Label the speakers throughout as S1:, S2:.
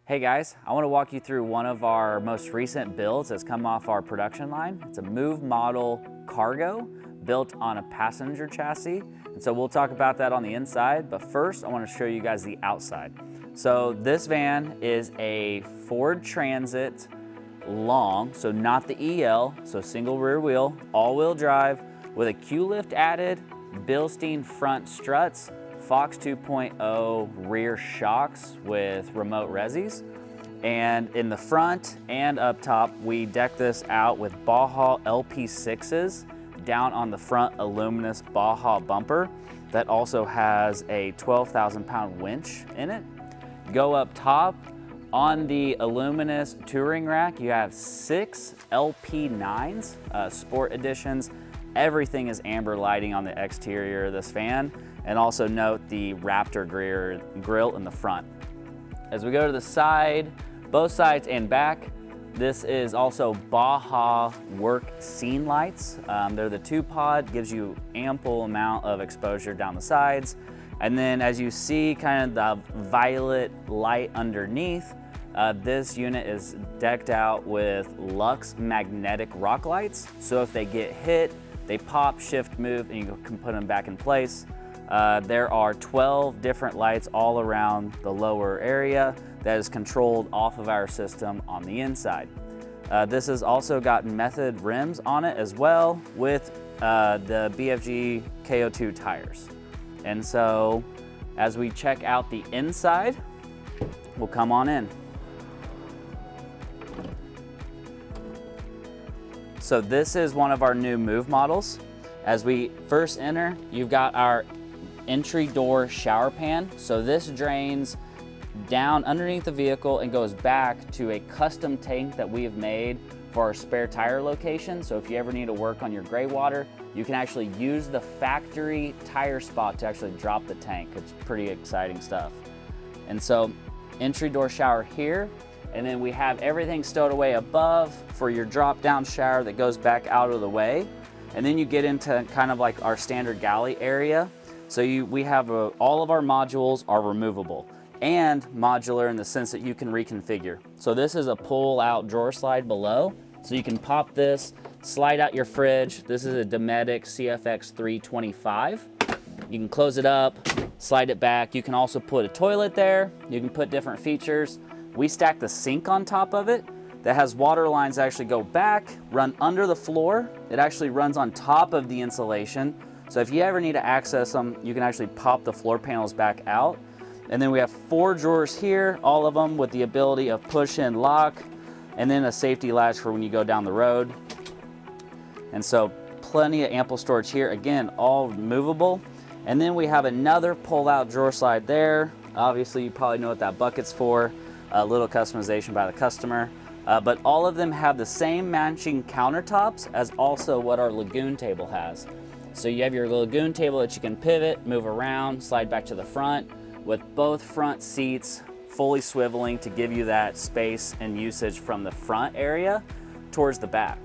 S1: Hey guys, I want to walk you through one of our most recent builds that's come off our production line. It's a MOOV model cargo built on a passenger chassis. And so we'll talk about that on the inside, but first I want to show you guys the outside. So this van is a Ford Transit long, so not the EL, so single rear wheel, all-wheel drive with a Q-lift added, Bilstein front struts, Fox 2.0 rear shocks with remote resis. And in the front and up top, we deck this out with Baja LP6s down on the front aluminous Baja bumper that also has a 12,000 pound winch in it. Go up top on the aluminous touring rack, you have 6 LP9s, sport editions. Everything is amber lighting on the exterior of this van. And also note the Raptor grille in the front. As we go to the side, both sides and back, this is also Baja work scene lights. They're the 2-pod, gives you ample amount of exposure down the sides. And then as you see kind of the violet light underneath, this unit is decked out with Lux magnetic rock lights. So if they get hit, they pop, shift, move, and you can put them back in place. There are 12 different lights all around the lower area that is controlled off of our system on the inside. This has also got method rims on it as well with the BFG KO2 tires. And so as we check out the inside, we'll come on in. So this is one of our new MOOV models. As we first enter, you've got our entry door shower pan. So this drains down underneath the vehicle and goes back to a custom tank that we have made for our spare tire location. So if you ever need to work on your gray water, you can actually use the factory tire spot to actually drop the tank. It's pretty exciting stuff. And so entry door shower here, and then we have everything stowed away above for your drop down shower that goes back out of the way. And then you get into kind of like our standard galley area. So we have all of our modules are removable and modular in the sense that you can reconfigure. So this is a pull out drawer slide below. So you can pop this, slide out your fridge. This is a Dometic CFX 325. You can close it up, slide it back. You can also put a toilet there. You can put different features. We stack the sink on top of it that has water lines that actually go back, run under the floor. It actually runs on top of the insulation. So if you ever need to access them, you can actually pop the floor panels back out. And then we have 4 drawers here, all of them with the ability of push in lock, and then a safety latch for when you go down the road. And so plenty of ample storage here. Again, all movable. And then we have another pull out drawer slide there. Obviously you probably know what that bucket's for. A little customization by the customer. But all of them have the same matching countertops as also what our Lagoon table has. So you have your Lagoon table that you can pivot, move around, slide back to the front with both front seats fully swiveling to give you that space and usage from the front area towards the back.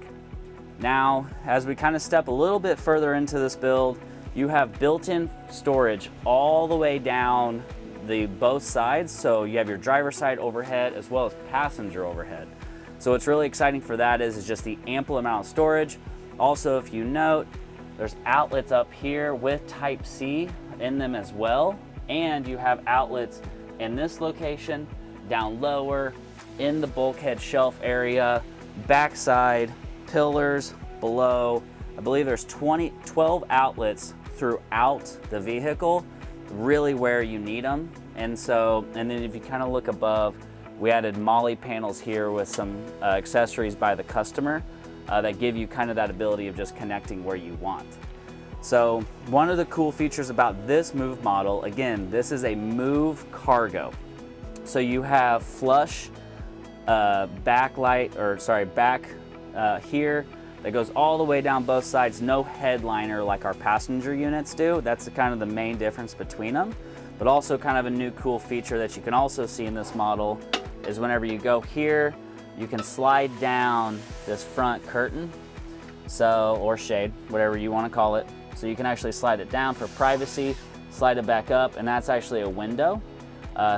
S1: Now, as we kind of step a little bit further into this build, you have built-in storage all the way down both sides. So you have your driver's side overhead as well as passenger overhead. So what's really exciting for that is just the ample amount of storage. Also, if you note, there's outlets up here with Type-C in them as well. And you have outlets in this location, down lower, in the bulkhead shelf area, backside, pillars, below. I believe there's 12 outlets throughout the vehicle, really where you need them. And then if you kind of look above, we added MOLLE panels here with some accessories by the customer that give you kind of that ability of just connecting where you want. So one of the cool features about this MOOV model, again, this is a MOOV cargo. So you have flush back here that goes all the way down both sides, no headliner like our passenger units do. That's kind of the main difference between them. But also kind of a new cool feature that you can also see in this model is whenever you go here, you can slide down this front curtain, or shade, whatever you want to call it. So you can actually slide it down for privacy, slide it back up, and that's actually a window.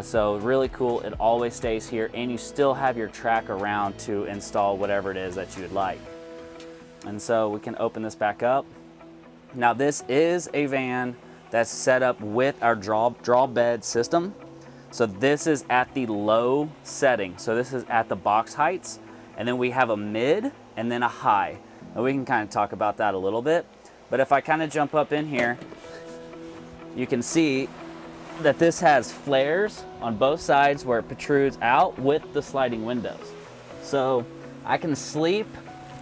S1: So really cool, it always stays here, and you still have your track around to install whatever it is that you would like. And so we can open this back up. Now this is a van that's set up with our draw bed system. So this is at the low setting. So this is at the box heights, and then we have a mid and then a high. And we can kind of talk about that a little bit. But if I kind of jump up in here, you can see that this has flares on both sides where it protrudes out with the sliding windows. So I can sleep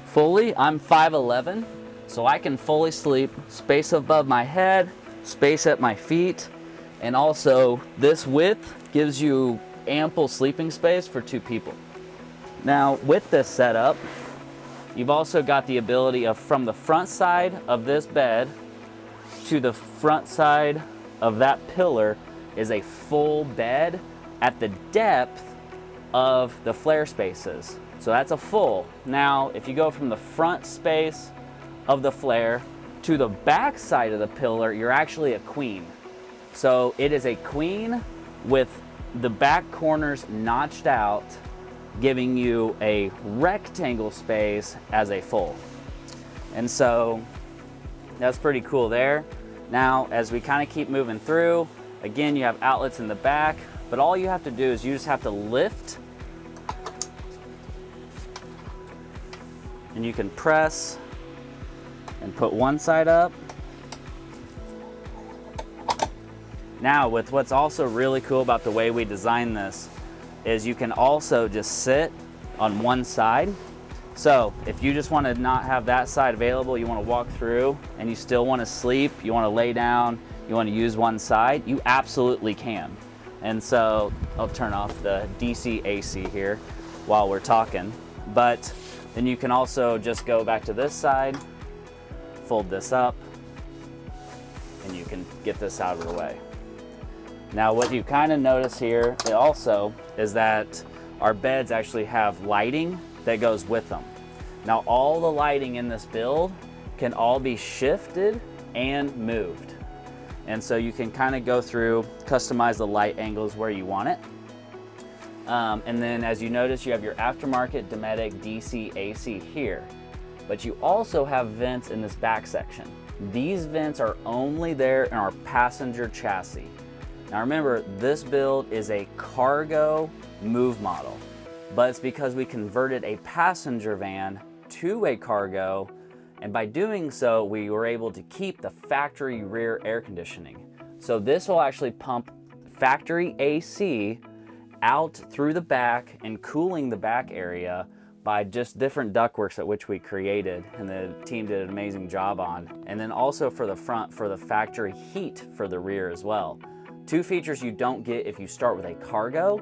S1: fully. I'm 5'11", so I can fully sleep, space above my head, space at my feet, and also this width gives you ample sleeping space for 2 people. Now with this setup, you've also got the ability of, from the front side of this bed to the front side of that pillar is a full bed at the depth of the flare spaces. So that's a full. Now, if you go from the front space of the flare to the back side of the pillar, you're actually a queen. So it is a queen with the back corners notched out, giving you a rectangle space as a full. And so that's pretty cool there. Now, as we kind of keep moving through, again, you have outlets in the back, but all you have to do is you just have to lift, and you can press and put one side up. Now, with what's also really cool about the way we designed this is you can also just sit on one side. So if you just want to not have that side available, you want to walk through and you still want to sleep, you want to lay down, you want to use one side, you absolutely can. And so I'll turn off the DC AC here while we're talking. But then you can also just go back to this side, fold this up, and you can get this out of the way. Now what you kind of notice here also is that our beds actually have lighting that goes with them. Now all the lighting in this build can all be shifted and moved. And so you can kind of go through, customize the light angles where you want it. And then as you notice, you have your aftermarket Dometic DC AC here, but you also have vents in this back section. These vents are only there in our passenger chassis. Now remember, this build is a cargo MOOV model, but it's because we converted a passenger van to a cargo, and by doing so, we were able to keep the factory rear air conditioning. So this will actually pump factory AC out through the back and cooling the back area by just different ductworks at which we created, and the team did an amazing job on. And then also for the front, for the factory heat for the rear as well. 2 features you don't get if you start with a cargo,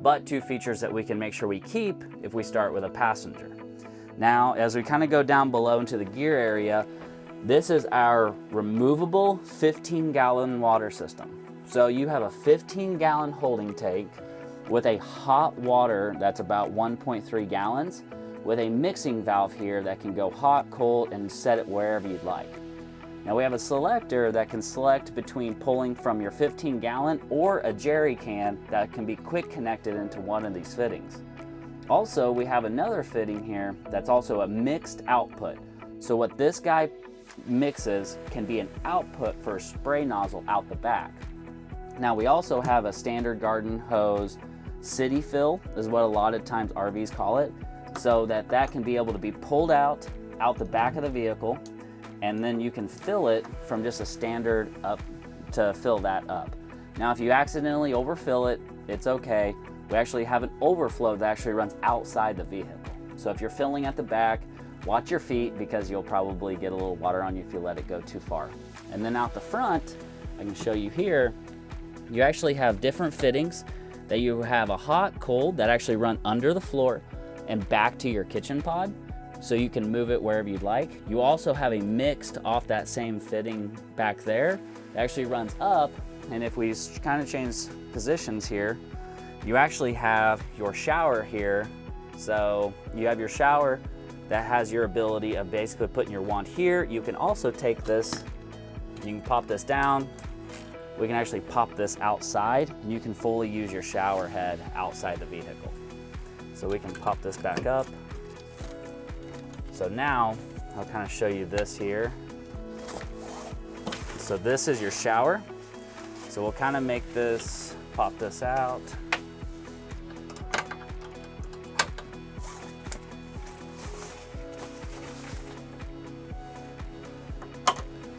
S1: but 2 features that we can make sure we keep if we start with a passenger. Now, as we kind of go down below into the gear area, this is our removable 15-gallon water system. So you have a 15-gallon holding tank with a hot water that's about 1.3 gallons with a mixing valve here that can go hot, cold, and set it wherever you'd like. Now we have a selector that can select between pulling from your 15-gallon or a jerry can that can be quick connected into one of these fittings. Also, we have another fitting here that's also a mixed output. So what this guy mixes can be an output for a spray nozzle out the back. Now we also have a standard garden hose city fill, is what a lot of times RVs call it, so that can be able to be pulled out the back of the vehicle, and then you can fill it from just a standard up to fill that up. Now if you accidentally overfill it, it's okay. We actually have an overflow that actually runs outside the vehicle. So if you're filling at the back, watch your feet because you'll probably get a little water on you if you let it go too far. And then out the front, I can show you here, you actually have different fittings that you have a hot, cold that actually run under the floor and back to your kitchen pod, so you can move it wherever you'd like. You also have a mixed off that same fitting back there that actually runs up, and if we kind of change positions here, you actually have your shower here. So you have your shower that has your ability of basically putting your wand here. You can also take this, you can pop this down, we can actually pop this outside, and you can fully use your shower head outside the vehicle. So we can pop this back up. So now I'll kind of show you this here. So this is your shower. So we'll kind of make this, pop this out.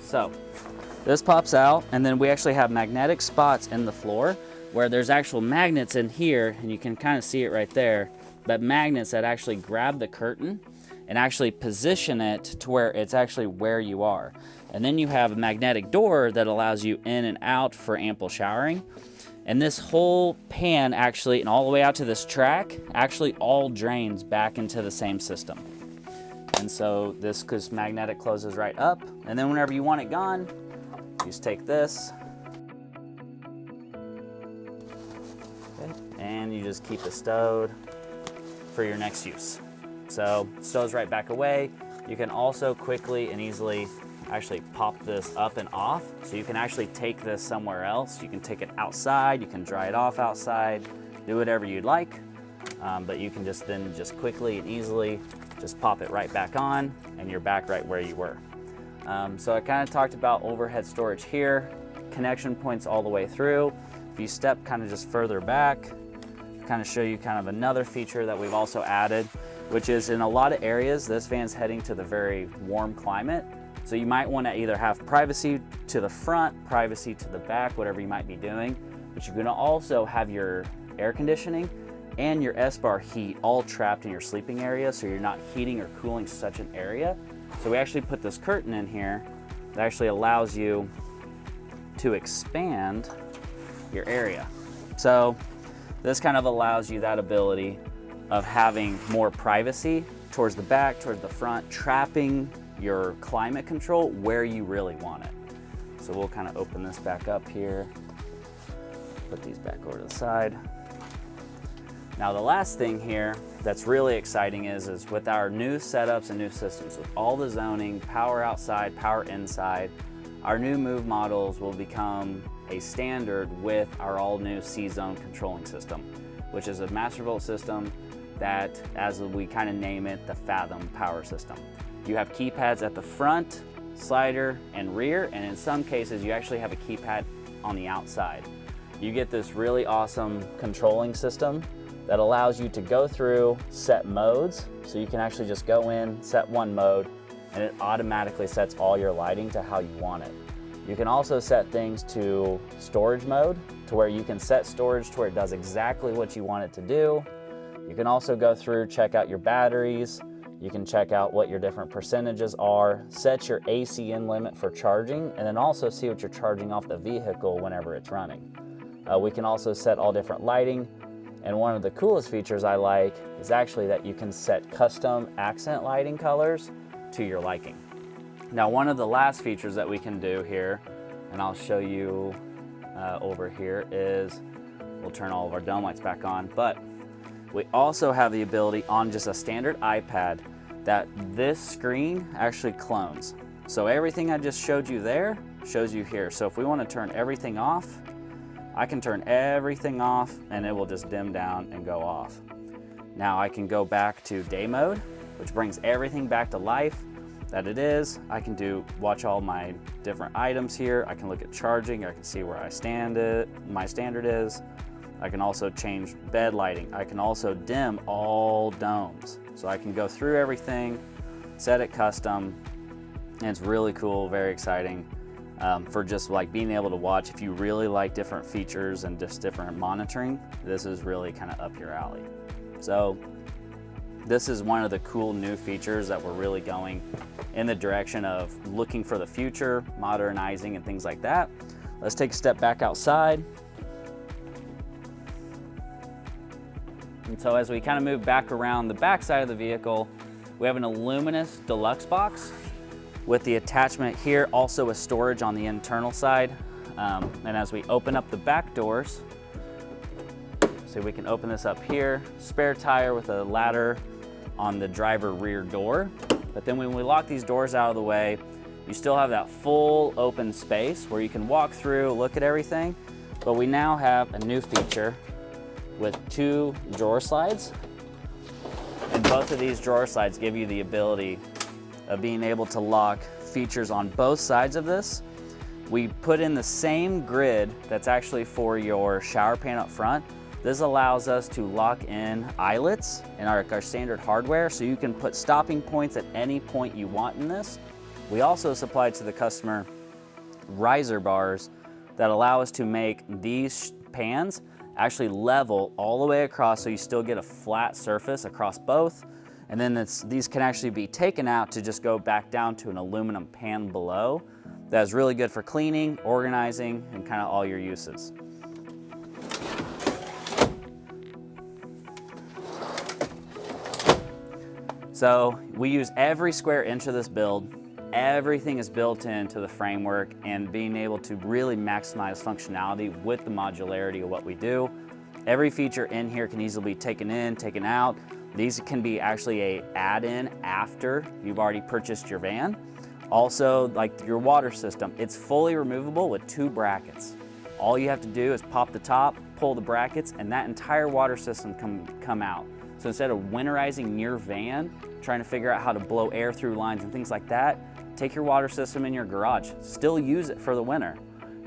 S1: So this pops out, and then we actually have magnetic spots in the floor where there's actual magnets in here, and you can kind of see it right there, but magnets that actually grab the curtain and actually position it to where it's actually where you are. And then you have a magnetic door that allows you in and out for ample showering. And this whole pan actually, and all the way out to this track, actually all drains back into the same system. And so this magnetic closes right up, and then whenever you want it gone, you just take this, okay, and you just keep it stowed for your next use. So stows right back away. You can also quickly and easily actually pop this up and off. So you can actually take this somewhere else. You can take it outside, you can dry it off outside, do whatever you'd like. But you can just then just quickly and easily just pop it right back on, and you're back right where you were. So I kind of talked about overhead storage here, connection points all the way through. If you step kind of just further back, kind of show you kind of another feature that we've also added, which is in a lot of areas, this van's heading to the very warm climate. So you might want to either have privacy to the front, privacy to the back, whatever you might be doing, but you're going to also have your air conditioning and your S-bar heat all trapped in your sleeping area, so you're not heating or cooling such an area. So we actually put this curtain in here that actually allows you to expand your area. So this kind of allows you that ability of having more privacy towards the back, towards the front, trapping your climate control where you really want it. So we'll kind of open this back up here, put these back over to the side. Now the last thing here that's really exciting is with our new setups and new systems, with all the zoning, power outside, power inside, our new MOOV models will become a standard with our all new CZone controlling system, which is a master volt system that, as we kind of name it, the Fathom power system. You have keypads at the front, slider, and rear, and in some cases you actually have a keypad on the outside. You get this really awesome controlling system that allows you to go through, set modes, so you can actually just go in, set one mode, and it automatically sets all your lighting to how you want it. You can also set things to storage mode, to where you can set storage to where it does exactly what you want it to do. You can also go through, check out your batteries, you can check out what your different percentages are, set your AC in limit for charging, and then also see what you're charging off the vehicle whenever it's running. We can also set all different lighting. And one of the coolest features I like is actually that you can set custom accent lighting colors to your liking. Now, one of the last features that we can do here, and I'll show you over here, is we'll turn all of our dome lights back on, but we also have the ability on just a standard iPad that this screen actually clones. So everything I just showed you there shows you here. So if we want to turn everything off, I can turn everything off and it will just dim down and go off. Now I can go back to day mode, which brings everything back to life that it is. I can watch all my different items here. I can look at charging. I can see where my standard is. I can also change bed lighting. I can also dim all domes. So I can go through everything, set it custom, and it's really cool, very exciting. For just like being able to watch. If you really like different features and just different monitoring, this is really kind of up your alley. So this is one of the cool new features that we're really going in the direction of looking for the future, modernizing and things like that. Let's take a step back outside. And so as we kind of move back around the back side of the vehicle, we have an Illuminous Deluxe box with the attachment here, also a storage on the internal side. And as we open up the back doors, so we can open this up here, spare tire with a ladder on the driver rear door. But then when we lock these doors out of the way, You still have that full open space where you can walk through, look at everything, but we now have a new feature with 2 drawer slides. And both of these drawer slides give you the ability of being able to lock features on both sides of this. We put in the same grid that's actually for your shower pan up front. This allows us to lock in eyelets in our standard hardware, so you can put stopping points at any point you want in this. We also supply to the customer riser bars that allow us to make these pans actually level all the way across, so you still get a flat surface across both. And then these can actually be taken out to just go back down to an aluminum pan below. That is really good for cleaning, organizing, and kind of all your uses. So we use every square inch of this build. Everything is built into the framework, and being able to really maximize functionality with the modularity of what we do. Every feature in here can easily be taken in, taken out. These can be actually a add-in after you've already purchased your van. Also, like your water system, it's fully removable with 2 brackets. All you have to do is pop the top, pull the brackets, and that entire water system can come out. So instead of winterizing your van, trying to figure out how to blow air through lines and things like that, take your water system in your garage, still use it for the winter.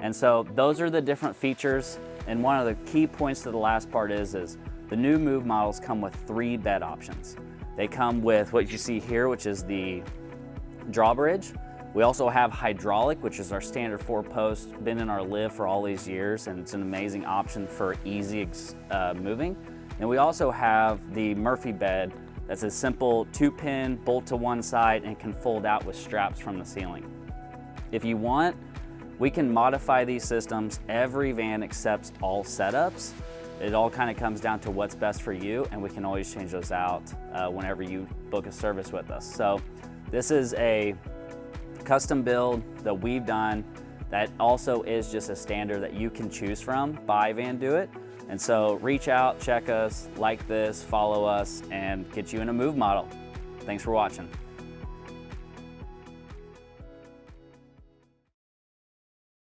S1: And so those are the different features. And one of the key points to the last part is the new MOOV models come with 3 bed options. They come with what you see here, which is the Drawbridge. We also have hydraulic, which is our standard 4-post, been in our live for all these years, and it's an amazing option for easy moving. And we also have the Murphy bed. That's a simple 2-pin bolt to one side and can fold out with straps from the ceiling. If you want, we can modify these systems. Every van accepts all setups. It all kind of comes down to what's best for you, and we can always change those out whenever you book a service with us. So this is a custom build that we've done that also is just a standard that you can choose from by Vandoit. And so reach out, check us, like this, follow us, and get you in a MOOV model. Thanks for watching.